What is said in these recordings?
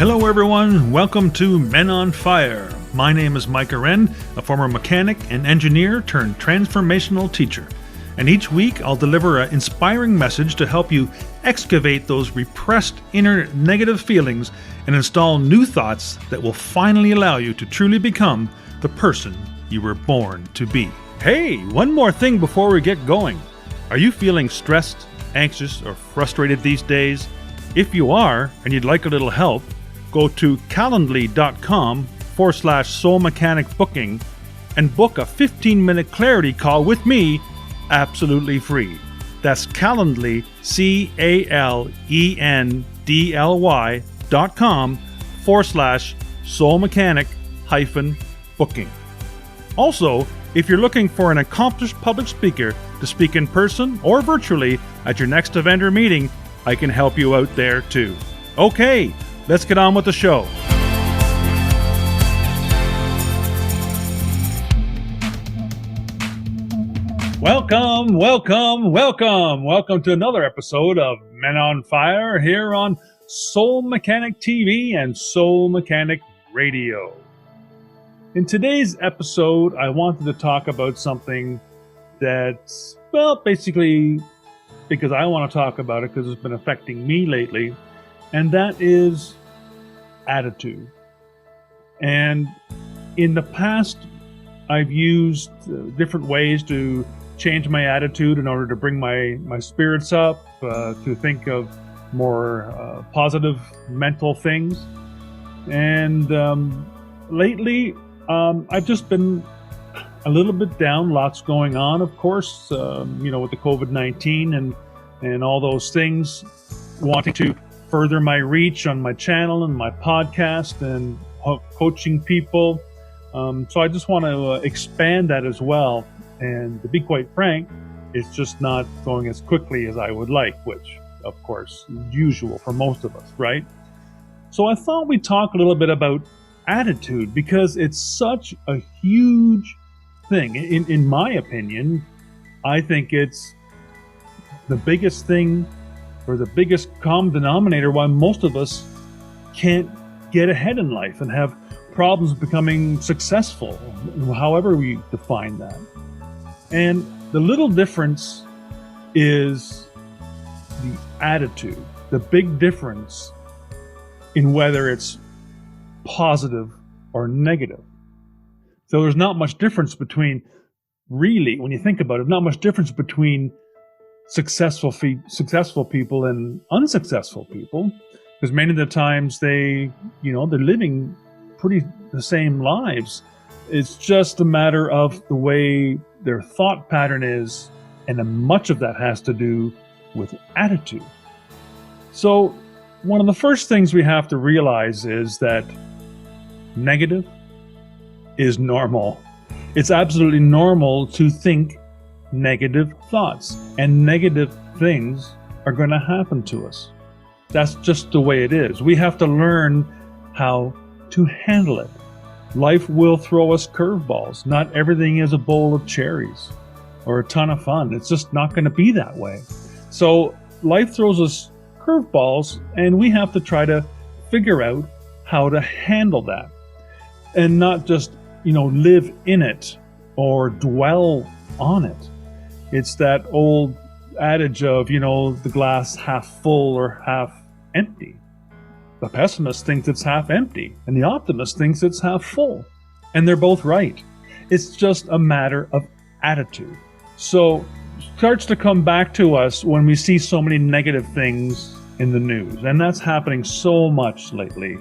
Hello everyone, welcome to Men on Fire. My name is Mike Aren, a former mechanic and engineer turned transformational teacher. And each week I'll deliver an inspiring message to help you excavate those repressed inner negative feelings and install new thoughts that will finally allow you to truly become the person you were born to be. Hey, one more thing before we get going. Are you feeling stressed, anxious, or frustrated these days? If you are, and you'd like a little help, go to calendly.com/soul mechanic booking and book a 15-minute clarity call with me absolutely free. That's Calendly, CALENDLY.com/soul mechanic booking. Also, if you're looking for an accomplished public speaker to speak in person or virtually at your next event or meeting, I can help you out there too. Okay, let's get on with the show. Welcome to another episode of Men on Fire here on Soul Mechanic TV and Soul Mechanic Radio. In today's episode, I wanted to talk about something that's, well, basically because I want to talk about it because it's been affecting me lately, and that is attitude. And in the past, I've used different ways to change my attitude in order to bring my spirits up, to think of more positive mental things. And lately, I've just been a little bit down, lots going on, of course, with the COVID-19 and all those things, wanting to further my reach on my channel and my podcast and coaching people. So I just want to expand that as well. And to be quite frank, it's just not going as quickly as I would like, which, of course, is usual for most of us, right? So I thought we'd talk a little bit about attitude because it's such a huge thing. In my opinion, I think it's the biggest thing or the biggest common denominator why most of us can't get ahead in life and have problems becoming successful, however we define that. And the little difference is the attitude, the big difference in whether it's positive or negative. So there's not much difference between, really, when you think about it, not much difference between successful people and unsuccessful people, because many of the times they're living pretty the same lives. It's just a matter of the way their thought pattern is, and much of that has to do with attitude. So one of the first things we have to realize is that negative is normal. It's absolutely normal to think negative thoughts, and negative things are going to happen to us. That's just the way it is. We have to learn how to handle it. Life will throw us curveballs. Not everything is a bowl of cherries or a ton of fun. It's just not going to be that way. So life throws us curveballs, and we have to try to figure out how to handle that and not just live in it or dwell on it. It's that old adage of, the glass half full or half empty. The pessimist thinks it's half empty, and the optimist thinks it's half full. And they're both right. It's just a matter of attitude. So it starts to come back to us when we see so many negative things in the news. And that's happening so much lately.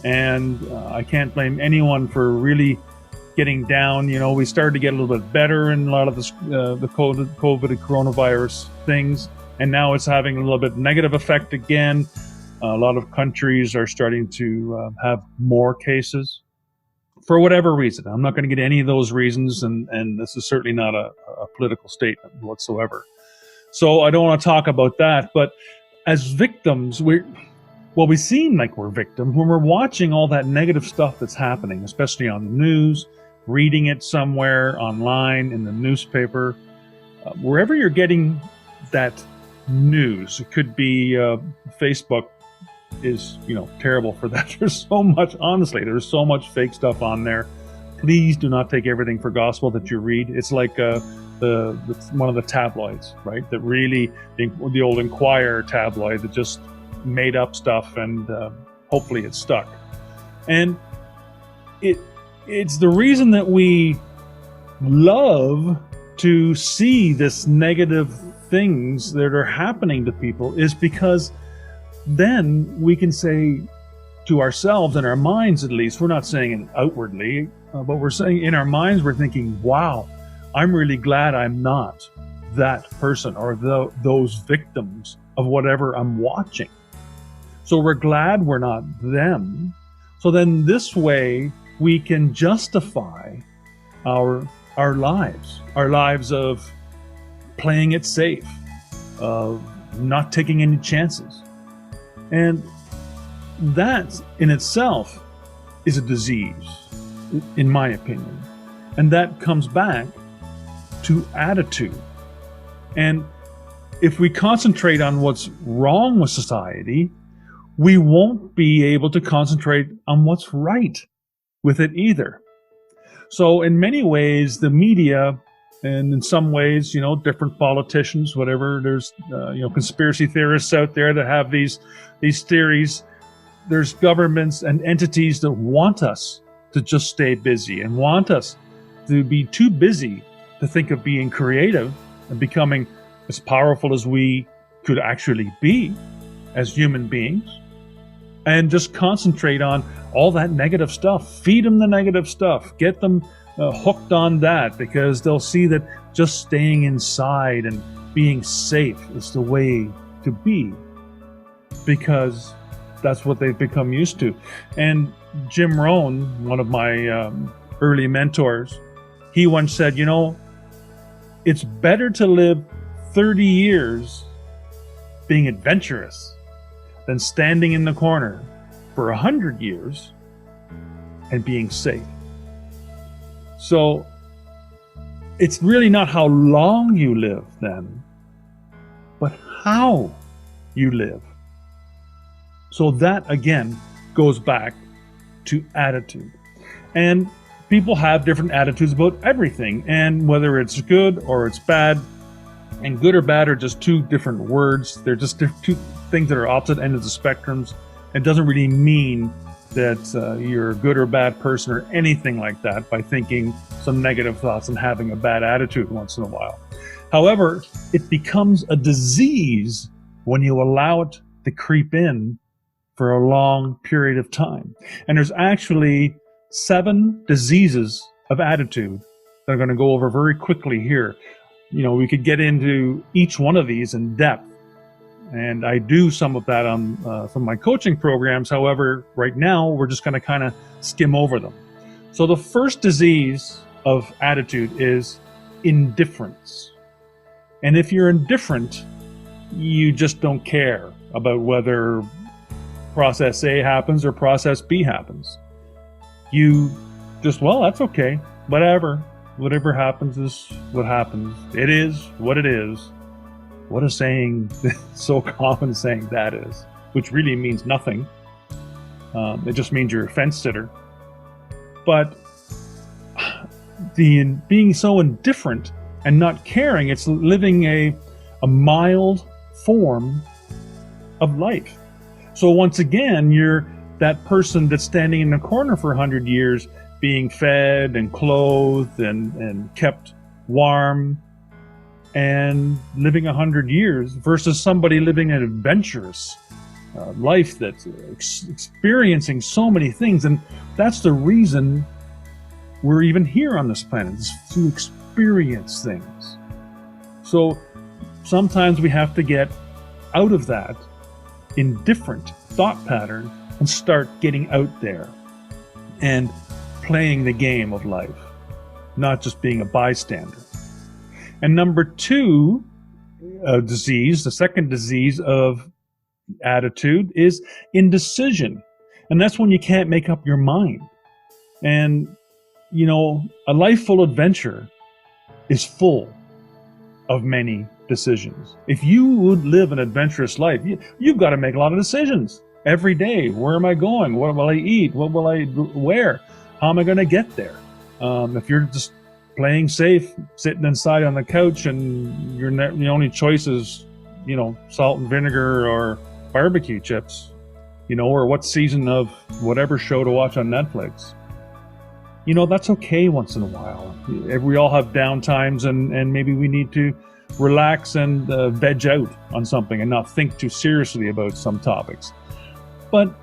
And I can't blame anyone for really getting down. We started to get a little bit better in a lot of the COVID and coronavirus things, and now it's having a little bit negative effect again. A lot of countries are starting to have more cases for whatever reason. I'm not going to get any of those reasons, and this is certainly not a political statement whatsoever. So I don't want to talk about that, but as victims, we seem like we're victims when we're watching all that negative stuff that's happening, especially on the news, reading it somewhere online, in the newspaper, wherever you're getting that news. It could be Facebook is, terrible for that. There's so much, honestly, there's so much fake stuff on there. Please do not take everything for gospel that you read. It's like one of the tabloids, right? That really, the old Inquirer tabloid that just made up stuff, and hopefully it stuck. And it's the reason that we love to see this negative things that are happening to people, is because then we can say to ourselves, in our minds at least, we're not saying it outwardly, but we're saying in our minds, we're thinking, wow, I'm really glad I'm not that person or those victims of whatever I'm watching. So we're glad we're not them. So then this way we can justify our lives of playing it safe, of not taking any chances. And that in itself is a disease, in my opinion. And that comes back to attitude. And if we concentrate on what's wrong with society, we won't be able to concentrate on what's right with it either. So in many ways, the media, and in some ways, different politicians, whatever, there's, conspiracy theorists out there that have these theories. There's governments and entities that want us to just stay busy and want us to be too busy to think of being creative and becoming as powerful as we could actually be as human beings, and just concentrate on all that negative stuff. Feed them the negative stuff. Get them hooked on that, because they'll see that just staying inside and being safe is the way to be, because that's what they've become used to. And Jim Rohn, one of my early mentors, he once said, it's better to live 30 years being adventurous than standing in the corner for 100 years and being safe. So it's really not how long you live then, but how you live. So that again goes back to attitude. And people have different attitudes about everything, and whether it's good or it's bad, and good or bad are just two different words. They're just two things that are opposite ends of the spectrums. It doesn't really mean that you're a good or bad person or anything like that by thinking some negative thoughts and having a bad attitude once in a while. However, it becomes a disease when you allow it to creep in for a long period of time. And there's actually 7 diseases of attitude that I'm going to go over very quickly here. We could get into each one of these in depth, and I do some of that on some of my coaching programs. However, right now we're just going to kind of skim over them. So the first disease of attitude is indifference. And if you're indifferent, you just don't care about whether process A happens or process B happens. You just, well, that's okay, whatever Whatever happens is what happens. It is what it is. What a saying, so common saying that is, which really means nothing. It just means you're a fence sitter. But being so indifferent and not caring, it's living a mild form of life. So once again, you're that person that's standing in the corner for 100 years, being fed and clothed and kept warm and living 100 years versus somebody living an adventurous life that's experiencing so many things. And that's the reason we're even here on this planet, is to experience things. So sometimes we have to get out of that indifferent thought pattern and start getting out there and playing the game of life, not just being a bystander. And number two disease, the second disease of attitude, is indecision. And that's when you can't make up your mind. And, you know, a life full of adventure is full of many decisions. If you would live an adventurous life, you've got to make a lot of decisions every day. Where am I going? What will I eat? What will I wear? How am I going to get there? If you're just playing safe, sitting inside on the couch, and the only choice is, salt and vinegar or barbecue chips, or what season of whatever show to watch on Netflix. That's okay once in a while. We all have down times, and maybe we need to relax and veg out on something and not think too seriously about some topics. But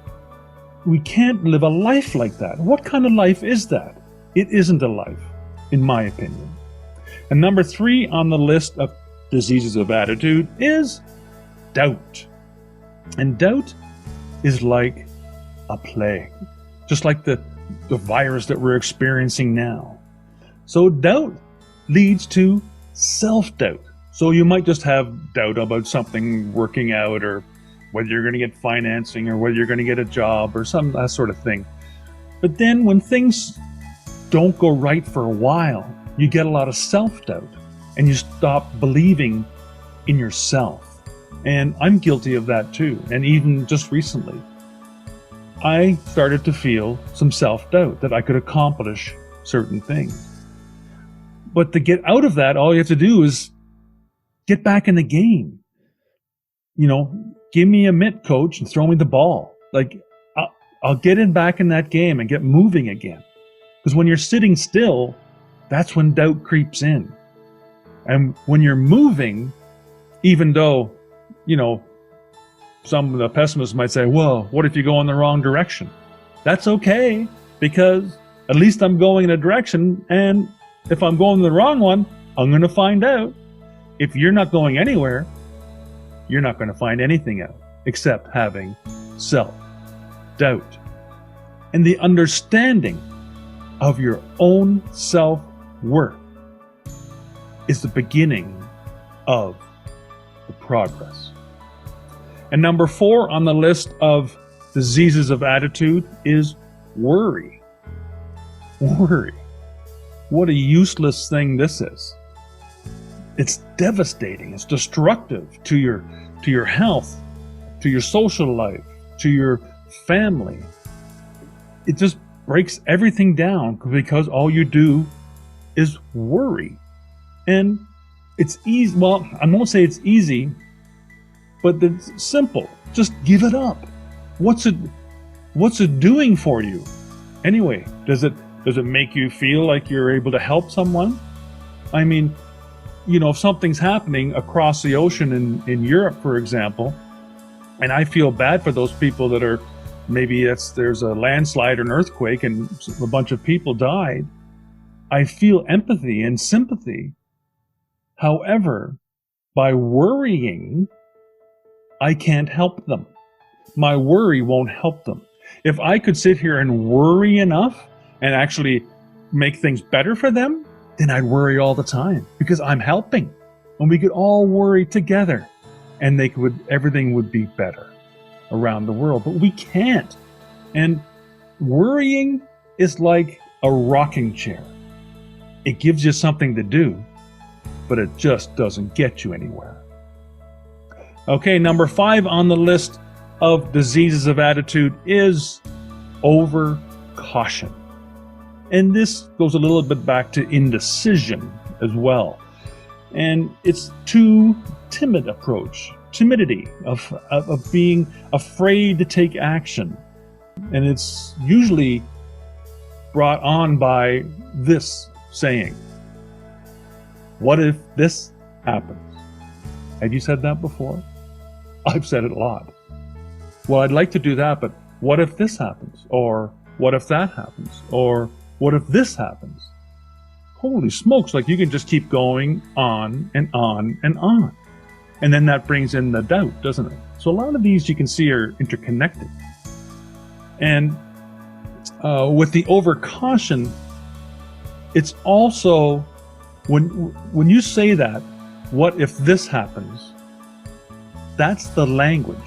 we can't live a life like that. What kind of life is that? It isn't a life, in my opinion. And number 3 on the list of diseases of attitude is doubt. And doubt is like a plague, just like the virus that we're experiencing now. So doubt leads to self-doubt. So you might just have doubt about something working out, or whether you're going to get financing, or whether you're going to get a job, or that sort of thing. But then when things don't go right for a while, you get a lot of self-doubt, and you stop believing in yourself. And I'm guilty of that too. And even just recently, I started to feel some self-doubt that I could accomplish certain things. But to get out of that, all you have to do is get back in the game. Give me a mitt, coach, and throw me the ball. I'll get back in that game and get moving again. Because when you're sitting still, that's when doubt creeps in. And when you're moving, even though, some of the pessimists might say, well, what if you go in the wrong direction? That's okay, because at least I'm going in a direction, and if I'm going in the wrong one, I'm going to find out. If you're not going anywhere, you're not going to find anything out except having self-doubt. And the understanding of your own self-worth is the beginning of the progress. And number 4 on the list of diseases of attitude is worry. Worry. What a useless thing this is. It's devastating. It's destructive to your health, to your social life, to your family. It just breaks everything down because all you do is worry. And it's easy. Well, I won't say it's easy, but it's simple. Just give it up. What's it doing for you? Anyway, does it make you feel like you're able to help someone? I mean, if something's happening across the ocean in Europe, for example, and I feel bad for those people that are, maybe there's a landslide or an earthquake and a bunch of people died, I feel empathy and sympathy. However, by worrying, I can't help them. My worry won't help them. If I could sit here and worry enough and actually make things better for them, then I'd worry all the time, because I'm helping. And we could all worry together, and everything would be better around the world. But we can't. And worrying is like a rocking chair. It gives you something to do, but it just doesn't get you anywhere. Okay, number 5 on the list of diseases of attitude is over-caution. And this goes a little bit back to indecision as well. And it's too timid approach, timidity of being afraid to take action. And it's usually brought on by this saying, what if this happens? Have you said that before? I've said it a lot. Well, I'd like to do that, but what if this happens? Or what if that happens? Or what if this happens? Holy smokes, you can just keep going on and on and on. And then that brings in the doubt, doesn't it? So a lot of these you can see are interconnected. And with the overcaution, it's also, when you say that, what if this happens? That's the language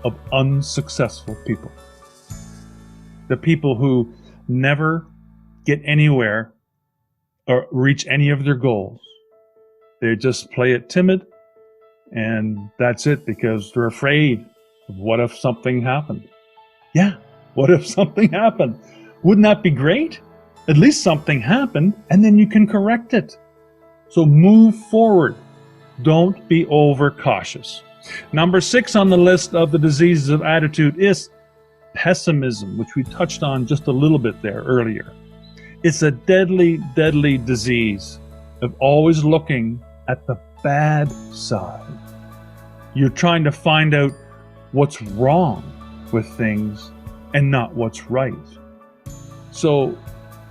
of unsuccessful people. The people who never get anywhere or reach any of their goals. They just play it timid, and that's it, because they're afraid What if something happened? Yeah, what if something happened? Wouldn't that be great? At least something happened, and then you can correct it. So move forward. Don't be overcautious. Number 6 on the list of the diseases of attitude is pessimism, which we touched on just a little bit there earlier. It's a deadly, deadly disease of always looking at the bad side. You're trying to find out what's wrong with things and not what's right. So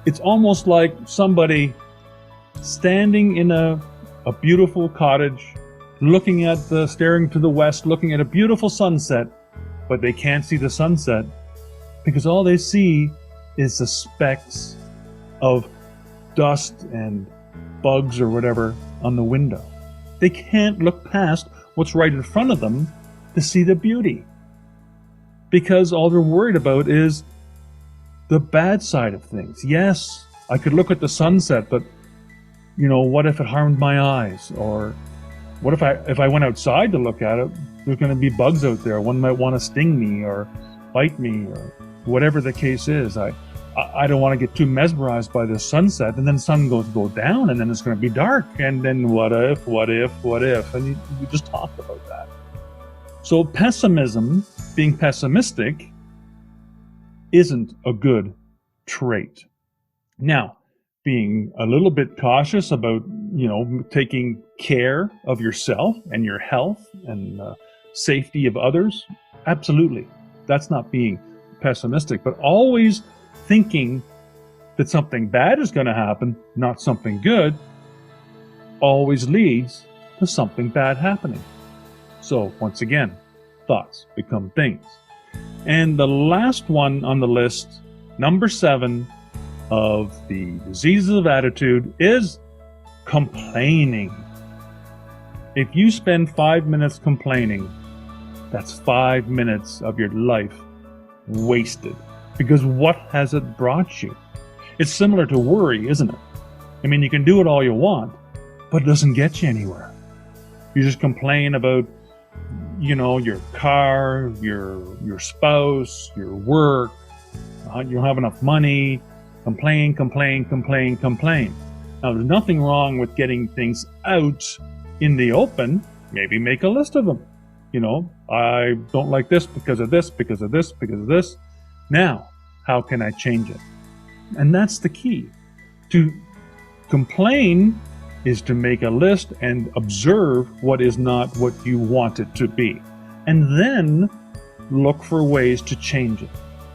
it's almost like somebody standing in a beautiful cottage, staring to the west, looking at a beautiful sunset, but they can't see the sunset because all they see is the specks of dust and bugs or whatever on the window. They can't look past what's right in front of them to see the beauty because all they're worried about is the bad side of things. Yes, I could look at the sunset, but what if it harmed my eyes? Or what if I went outside to look at it, there's going to be bugs out there. One might want to sting me or bite me or whatever the case is. I don't want to get too mesmerized by the sunset, and then the sun goes down, and then it's going to be dark, and then what if, and you just talked about that. So pessimism, being pessimistic, isn't a good trait. Now, being a little bit cautious about, taking care of yourself and your health and safety of others, absolutely. That's not being pessimistic, but always thinking that something bad is going to happen, not something good, always leads to something bad happening. So once again, thoughts become things. And the last one on the list, number 7 of the diseases of attitude, is complaining. If you spend 5 minutes complaining, that's 5 minutes of your life wasted. Because what has it brought you? It's similar to worry, isn't it? I mean, you can do it all you want, but it doesn't get you anywhere. You just complain about, your car, your spouse, your work, you don't have enough money, complain. Now, there's nothing wrong with getting things out in the open. Maybe make a list of them. I don't like this because of this, because of this, because of this. Now, how can I change it? And that's the key. To complain is to make a list and observe what is not what you want it to be. And then look for ways to change it.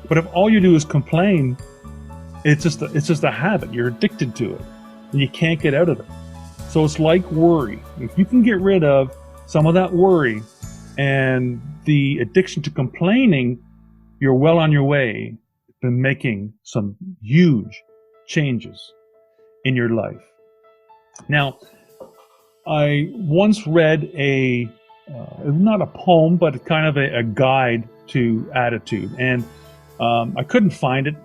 But if all you do is complain, it's just a habit. You're addicted to it. And you can't get out of it. So it's like worry. If you can get rid of some of that worry and the addiction to complaining, you're well on your way to making some huge changes in your life. Now, I once read not a poem, but kind of a guide to attitude. And I couldn't find it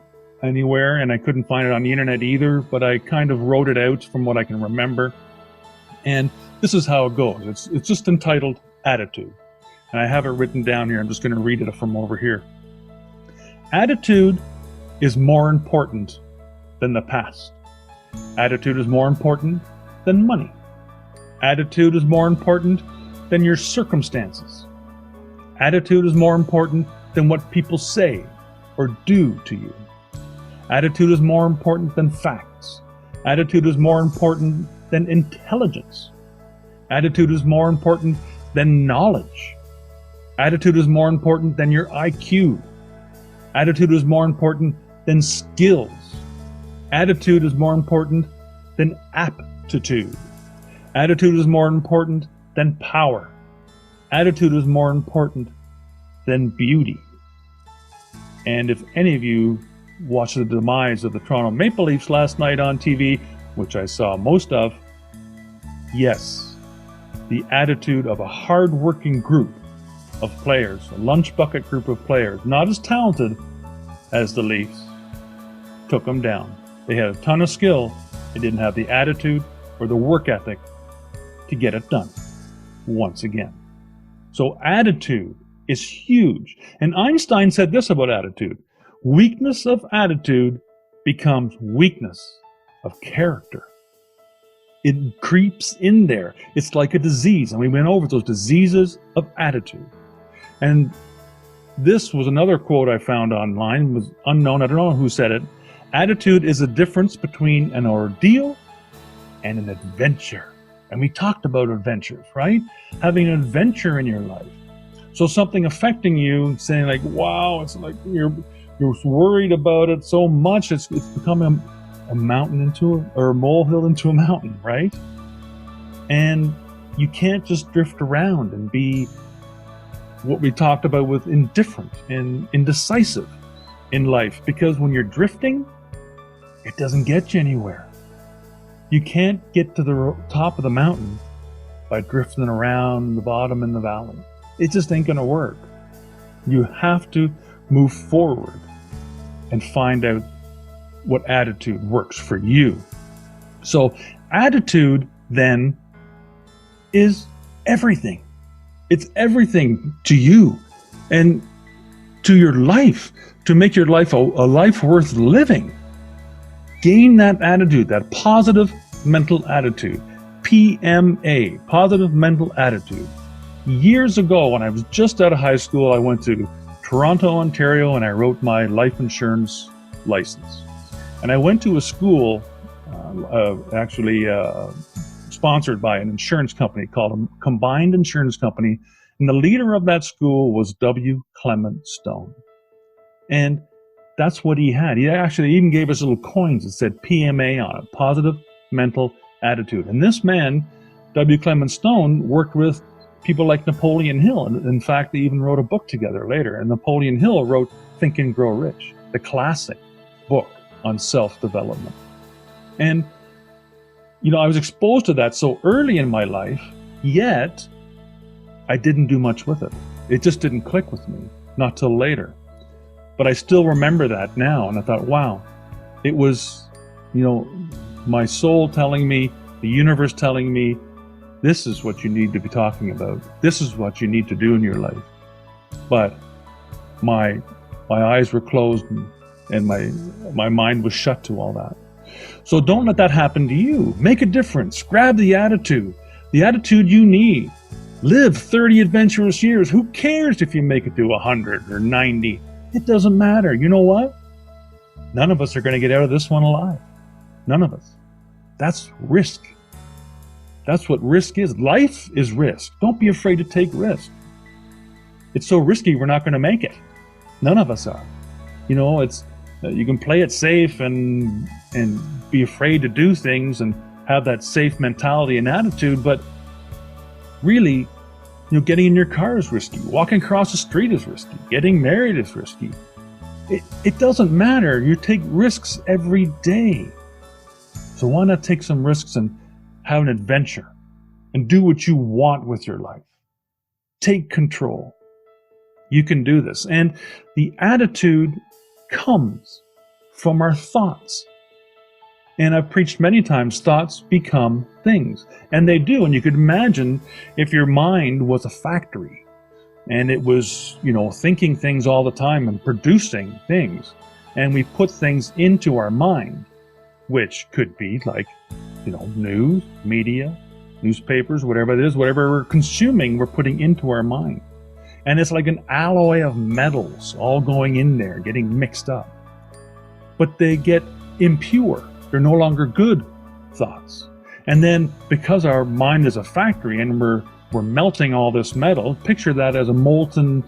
anywhere, and I couldn't find it on the internet either, but I kind of wrote it out from what I can remember. And this is how it goes. It's just entitled Attitude. And I have it written down here. I'm just going to read it from over here. Attitude is more important than the past. Attitude is more important than money. Attitude is more important than your circumstances. Attitude is more important than what people say or do to you. Attitude is more important than facts. Attitude is more important than intelligence. Attitude is more important than knowledge. Attitude is more important than your IQ. Attitude is more important than skills. Attitude is more important than aptitude. Attitude is more important than power. Attitude is more important than beauty. And if any of you watched the demise of the Toronto Maple Leafs last night on TV, which I saw most of, yes, the attitude of a hard-working group of players, a lunch bucket group of players, not as talented as the Leafs, took them down. They had a ton of skill. They didn't have the attitude or the work ethic to get it done once again. So attitude is huge. And Einstein said this about attitude: weakness of attitude becomes weakness of character. It creeps in there. It's like a disease. And we went over those diseases of attitude. And this was another quote I found online. It was unknown. I don't know who said it. Attitude is a difference between an ordeal and an adventure. And we talked about adventures, right? Having an adventure in your life. So something affecting you, saying like, wow, it's like you're worried about it so much, it's becoming a mountain or a molehill into a mountain, right? And you can't just drift around and be what we talked about with indifferent and indecisive in life, because when you're drifting, it doesn't get you anywhere. You can't get to the top of the mountain by drifting around the bottom in the valley. It just ain't going to work. You have to move forward and find out what attitude works for you. So attitude then is everything. It's everything to you and to your life, to make your life a life worth living. Gain that attitude, that positive mental attitude, PMA, positive mental attitude. Years ago, when I was just out of high school, I went to Toronto, Ontario, and I wrote my life insurance license. And I went to a school, sponsored by an insurance company called a Combined Insurance Company. And the leader of that school was W. Clement Stone. And that's what he had. He actually even gave us little coins that said PMA on it, positive mental attitude. And this man, W. Clement Stone, worked with people like Napoleon Hill. And in fact, they even wrote a book together later. And Napoleon Hill wrote Think and Grow Rich, the classic book on self-development. And, I was exposed to that so early in my life, yet I didn't do much with it. It just didn't click with me, not till later. But I still remember that now. And I thought, wow, it was, my soul telling me, the universe telling me, this is what you need to be talking about. This is what you need to do in your life. But my eyes were closed and my mind was shut to all that. So don't let that happen to you. Make a difference. Grab the attitude you need. Live 30 adventurous years. Who cares if you make it to 100 or 90? It doesn't matter. You know what? None of us are going to get out of this one alive. None of us. That's risk. That's what risk is. Life is risk. Don't be afraid to take risk. It's so risky we're not going to make it. None of us are. You can play it safe and be afraid to do things and have that safe mentality and attitude, but really, getting in your car is risky. Walking across the street is risky. Getting married is risky. It doesn't matter. You take risks every day. So why not take some risks and have an adventure and do what you want with your life? Take control. You can do this. And the attitude comes from our thoughts. And I've preached many times, thoughts become things. And they do. And you could imagine if your mind was a factory and it was, thinking things all the time and producing things. And we put things into our mind, which could be like, news, media, newspapers, whatever it is, whatever we're consuming, we're putting into our mind. And it's like an alloy of metals all going in there, getting mixed up. But they get impure. They're no longer good thoughts. And then because our mind is a factory and we're melting all this metal, picture that as a molten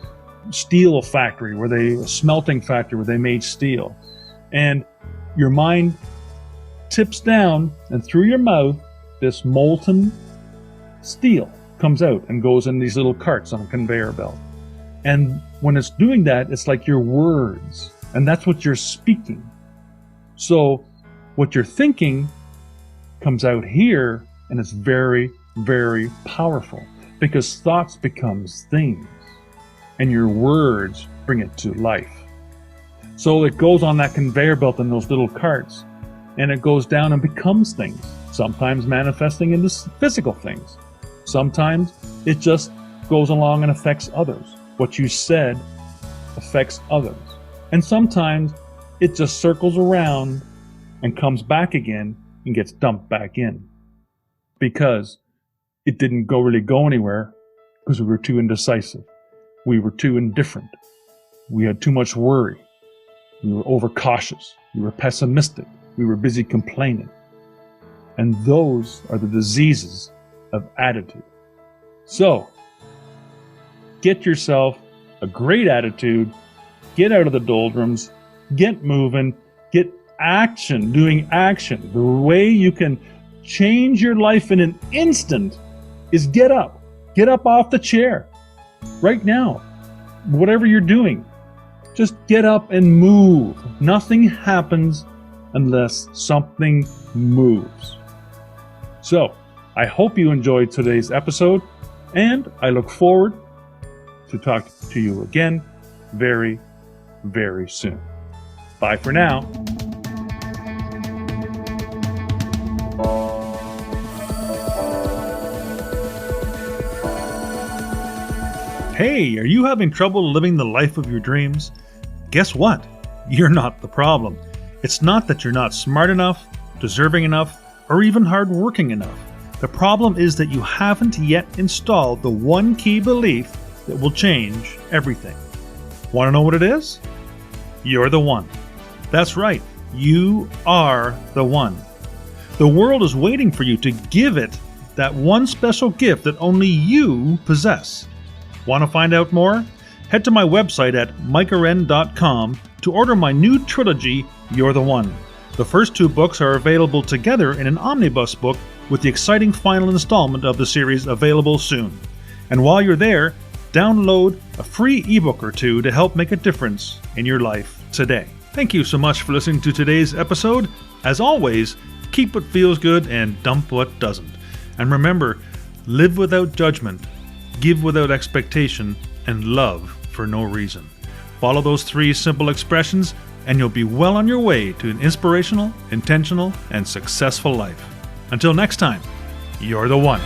steel factory, a smelting factory where they made steel. And your mind tips down, and through your mouth, this molten steel comes out and goes in these little carts on a conveyor belt. And when it's doing that, it's like your words, and that's what you're speaking. So what you're thinking comes out here, and it's very, very powerful, because thoughts becomes things, and your words bring it to life. So it goes on that conveyor belt in those little carts, and it goes down and becomes things, sometimes manifesting into physical things. Sometimes it just goes along and affects others. What you said affects others. And sometimes it just circles around and comes back again and gets dumped back in. Because it didn't really go anywhere because we were too indecisive. We were too indifferent. We had too much worry. We were overcautious. We were pessimistic. We were busy complaining. And those are the diseases of attitude. So, get yourself a great attitude, get out of the doldrums, get moving, get action, doing action. The way you can change your life in an instant is get up. Get up off the chair right now. Whatever you're doing, just get up and move. Nothing happens unless something moves. So, I hope you enjoyed today's episode, and I look forward to talking to you again very, very soon. Bye for now. Hey, are you having trouble living the life of your dreams? Guess what? You're not the problem. It's not that you're not smart enough, deserving enough, or even hardworking enough. The problem is that you haven't yet installed the one key belief that will change everything. Want to know what it is? You're the one. That's right. You are the one. The world is waiting for you to give it that one special gift that only you possess. Want to find out more? Head to my website at micahwren.com to order my new trilogy, You're the One. The first two books are available together in an omnibus book with the exciting final installment of the series available soon. And while you're there, download a free ebook or two to help make a difference in your life today. Thank you so much for listening to today's episode. As always, keep what feels good and dump what doesn't. And remember, live without judgment, give without expectation, and love for no reason. Follow those three simple expressions, and you'll be well on your way to an inspirational, intentional, and successful life. Until next time, you're the one.